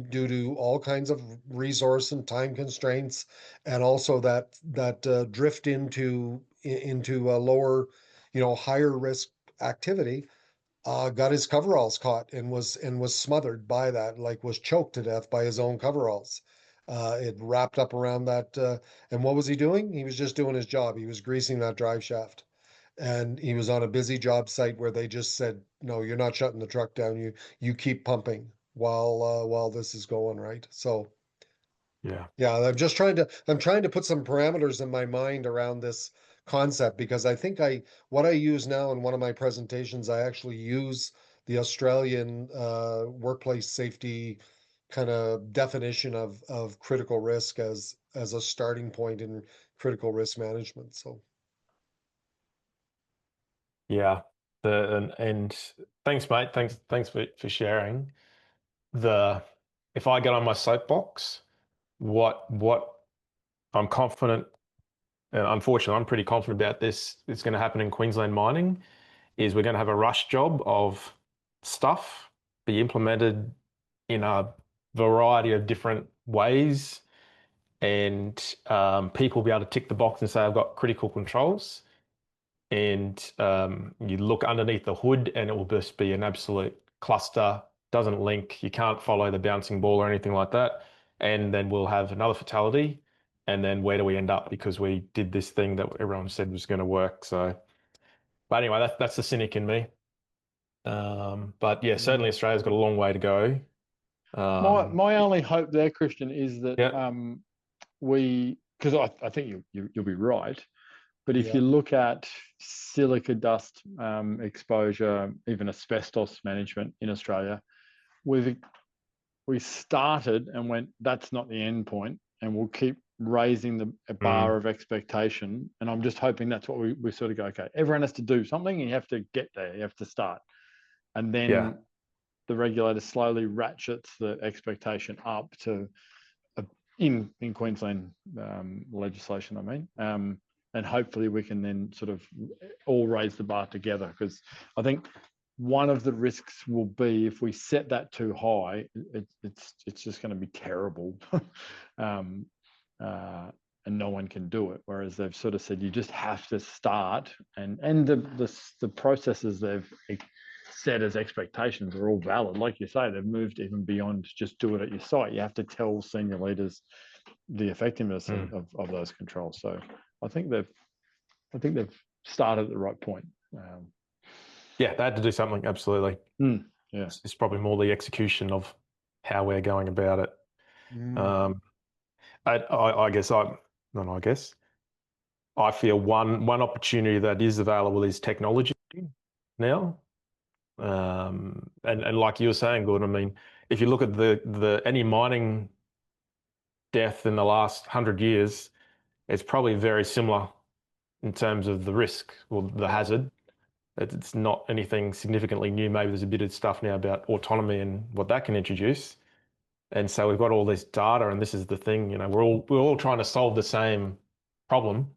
due to all kinds of resource and time constraints, and also that drift into a lower, higher risk activity, got his coveralls caught and was smothered by that, like was choked to death by his own coveralls. It wrapped up around that. And what was he doing? He was just doing his job. He was greasing that drive shaft. And he was on a busy job site where they just said, "No, you're not shutting the truck down. You keep pumping while this is going," right? So yeah, I'm trying to put some parameters in my mind around this concept, because I think what I use now in one of my presentations, I actually use the Australian workplace safety kind of definition of critical risk as a starting point in critical risk management. So Yeah. And thanks, mate. Thanks for sharing. If I get on my soapbox, what I'm confident, and unfortunately, I'm pretty confident about this, it's going to happen in Queensland mining, is we're going to have a rush job of stuff be implemented in a variety of different ways, and people will be able to tick the box and say, I've got critical controls. And you look underneath the hood and it will just be an absolute cluster, doesn't link, you can't follow the bouncing ball or anything like that. And then we'll have another fatality. And then where do we end up? Because we did this thing that everyone said was going to work. So, but anyway, that's the cynic in me. But yeah, certainly Australia's got a long way to go. My only hope there, Christian, is that Yeah. because I think you'll be right, but if Yeah. you look at silica dust exposure, even asbestos management in Australia, we started and went, that's not the end point, and we'll keep raising the bar of expectation. And I'm just hoping that's what we sort of go, okay, everyone has to do something, and you have to get there, you have to start. And then the regulator slowly ratchets the expectation up to in Queensland legislation, I mean, and hopefully we can then sort of all raise the bar together, because I think one of the risks will be if we set that too high, it's just going to be terrible, and no one can do it. Whereas they've sort of said you just have to start, and the processes they've set as expectations are all valid. Like you say, they've moved even beyond just do it at your site. You have to tell senior leaders the effectiveness of those controls. So I think they've started at the right point. Yeah, they had to do something, absolutely. Yeah. It's probably more the execution of how we're going about it. I feel one opportunity that is available is technology now. And like you were saying, Gordon, I mean, if you look at any mining death in the last 100 years, it's probably very similar in terms of the risk or the hazard. It's not anything significantly new. Maybe there's a bit of stuff now about autonomy and what that can introduce. And so we've got all this data, and this is the thing, we're all trying to solve the same problem.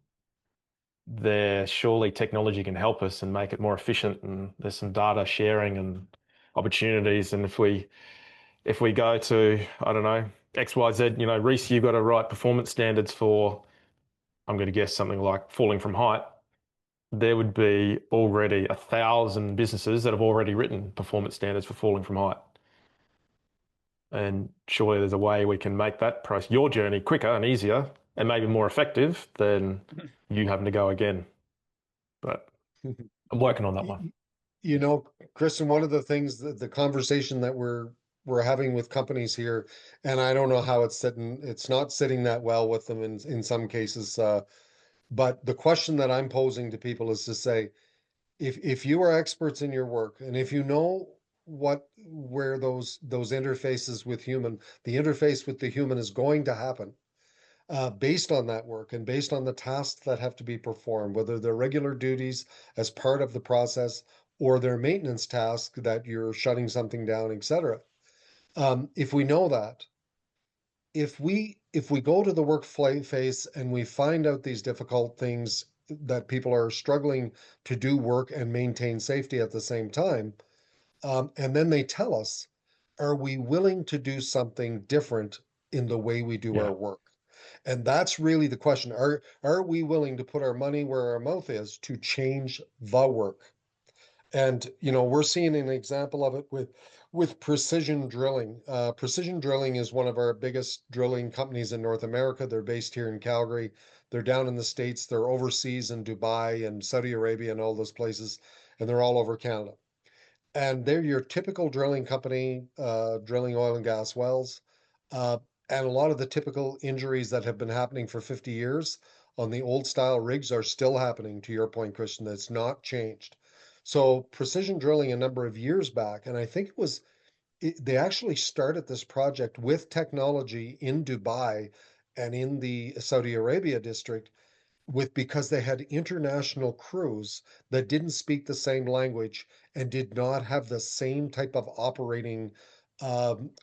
there surely technology can help us and make it more efficient, and there's some data sharing and opportunities. And if we go to, I don't know, XYZ, you know, Reese, you've got to write performance standards for, I'm going to guess something like falling from height. There would be already 1,000 businesses that have already written performance standards for falling from height. And surely there's a way we can make that process, your journey, quicker and easier and maybe more effective than you having to go again. But I'm working on that one. You know, Kristen, one of the things that the conversation that we're having with companies here, and I don't know how it's not sitting that well with them in some cases. But the question that I'm posing to people is to say, if you are experts in your work, and if you know where those interfaces with the interface with the human is going to happen, based on that work and based on the tasks that have to be performed, whether they're regular duties as part of the process or they're maintenance tasks that you're shutting something down, etc. If we know that, if we go to the work phase and we find out these difficult things that people are struggling to do work and maintain safety at the same time, and then they tell us, are we willing to do something different in the way we do our work? And that's really the question. Are we willing to put our money where our mouth is to change the work? And you know, we're seeing an example of it with precision drilling. Precision drilling is one of our biggest drilling companies in North America. They're based here in Calgary. They're down in the States. They're overseas in Dubai and Saudi Arabia and all those places, and they're all over Canada. And they're your typical drilling company, drilling oil and gas wells. Uh, and a lot of the typical injuries that have been happening for 50 years on the old style rigs are still happening, to your point, Christian. That's not changed. So precision drilling a number of years back, and I think they actually started this project with technology in Dubai and in the Saudi Arabia district because they had international crews that didn't speak the same language and did not have the same type of operating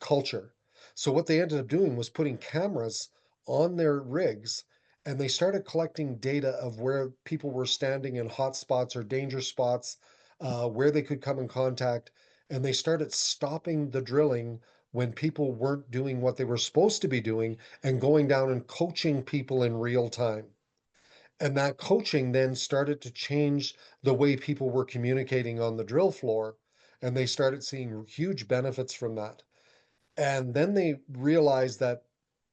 culture. So what they ended up doing was putting cameras on their rigs, and they started collecting data of where people were standing in hot spots or danger spots, where they could come in contact, and they started stopping the drilling when people weren't doing what they were supposed to be doing and going down and coaching people in real time. And that coaching then started to change the way people were communicating on the drill floor. And they started seeing huge benefits from that. And then they realized that,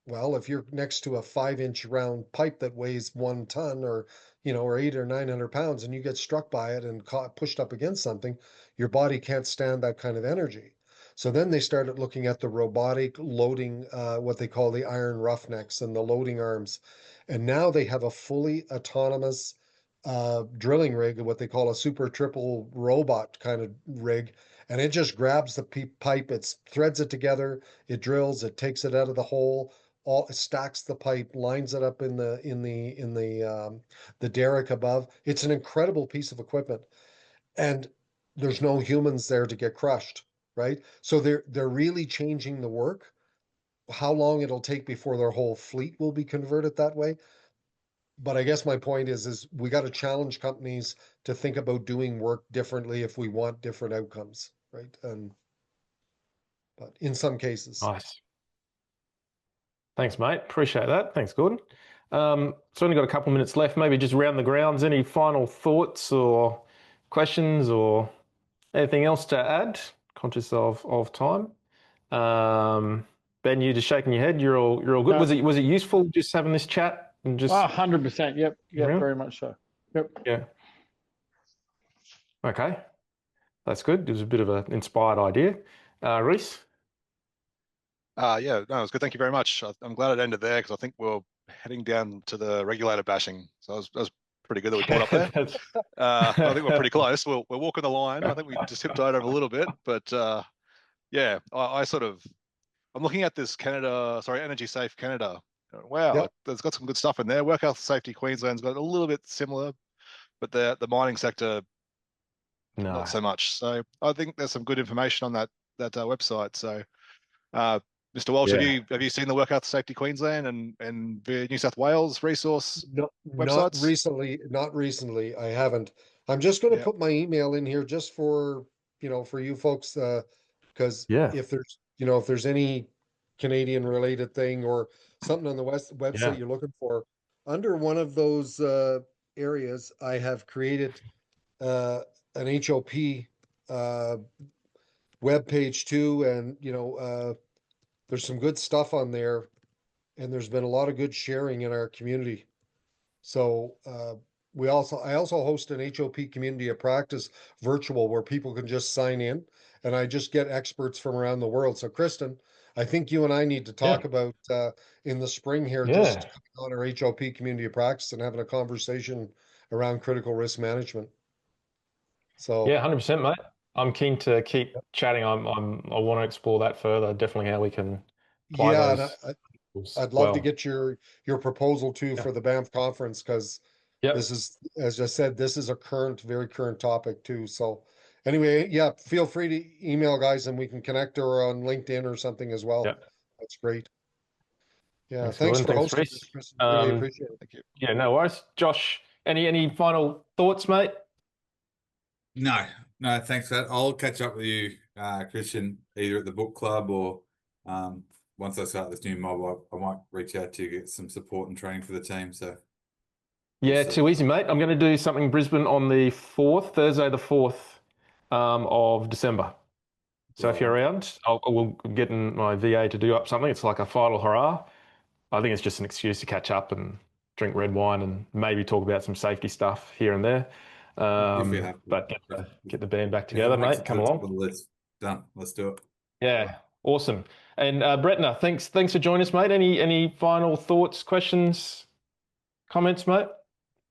well, if you're next to a 5-inch round pipe that weighs 1 ton or, you know, or 800 or 900 pounds, and you get struck by it and pushed up against something, your body can't stand that kind of energy. So then they started looking at the robotic loading, what they call the iron roughnecks and the loading arms. And now they have a fully autonomous drilling rig, what they call a super triple robot kind of rig. And it just grabs the pipe, it threads it together, it drills, it takes it out of the hole, all stacks the pipe, lines it up in the derrick above. It's an incredible piece of equipment, and there's no humans there to get crushed, right? So they're really changing the work. How long it'll take before their whole fleet will be converted that way? But I guess my point is we got to challenge companies to think about doing work differently if we want different outcomes, right? And but in some cases. Nice. Thanks, mate. Appreciate that. Thanks, Gordon. So only got a couple minutes left. Maybe just round the grounds. Any final thoughts or questions or anything else to add? Conscious of time. Ben, you just shaking your head. You're all good. No. Was it useful just having this chat and just 100%. Yep. Very much so. Yep. Yeah. Okay. That's good. It was a bit of an inspired idea. Reese? Yeah, no, it was good. Thank you very much. I'm glad it ended there because I think we're heading down to the regulator bashing. So that was prether good that we brought up there. I think we're pretty close. We're walking the line. I think we just tiptoed over a little bit, but yeah, I'm looking at this Energy Safe Canada. Wow, Yep. There's got some good stuff in there. Work Health Safety Queensland's got a little bit similar, but the mining sector not so much. So I think there's some good information on that website. So Mr. Walsh, Yeah. have you seen the Work Health Safety Queensland and the New South Wales resource Not websites? recently, not recently. I haven't. I'm just going to Yeah. put my email in here just for, for you folks, because Yeah. if there's any Canadian related thing or something on the website Yeah. you're looking for, under one of those areas, I have created an HOP web page too, and there's some good stuff on there, and there's been a lot of good sharing in our community. So I also host an HOP community of practice virtual where people can just sign in, and I just get experts from around the world. So Kristen, I think you and I need to talk Yeah. about in the spring here, just Yeah. coming on our HOP community of practice and having a conversation around critical risk management. So Yeah, 100%, mate. I'm keen to keep chatting. I want to explore that further. Definitely how we can apply yeah, and those tools I'd love to well. get your proposal too Yeah. for the Banff conference, because this Yep. is, as I said, this is a very current topic too. So anyway, yeah, feel free to email guys and we can connect, or on LinkedIn or something as well. Yep. That's great. Yeah, Thanks, thanks Gordon. for Thanks, hosting Reese. this, Chris. Really appreciate it. Thank you. Yeah, no worries. Josh, any final thoughts, mate? No, no, thanks for that. I'll catch up with you, Christian, either at the book club or once I start this new mob, I might reach out to you, get some support and training for the team. So we'll Yeah, see. too easy, mate. I'm going to do something in Brisbane on the 4th, Thursday the 4th of December. So if Right you're on. around, we'll get in my VA to do up something. It's like a final hurrah. I think it's just an excuse to catch up and drink red wine and maybe talk about some safety stuff here and there. If you have to. But get the band back If it together, makes mate. it to Come the top of along. the list, done. Let's do it. Yeah, awesome. And Bretna, thanks for joining us, mate. Any final thoughts, questions, comments, mate?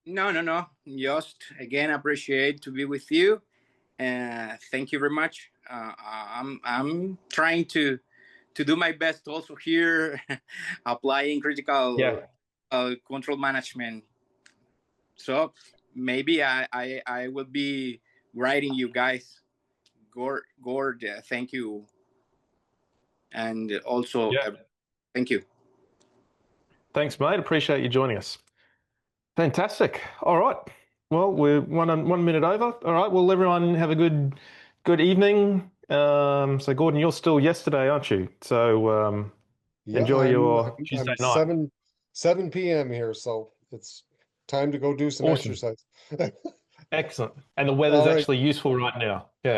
No. Just again, appreciate to be with you. Thank you very much. I'm trying to do my best also here, applying critical control management. So maybe I will be writing you guys. Gord, thank you, and also thank you. Thanks, mate. Appreciate you joining us. Fantastic. All right. Well, we're 1 minute over. All right. Well, everyone have a good evening. So Gordon, you're still yesterday, aren't you? So Yeah, enjoy your I'm Tuesday I'm night. 7 p.m. here, so it's time to go do some Awesome. exercise. Excellent. And the weather's All right. actually useful right now. Yeah.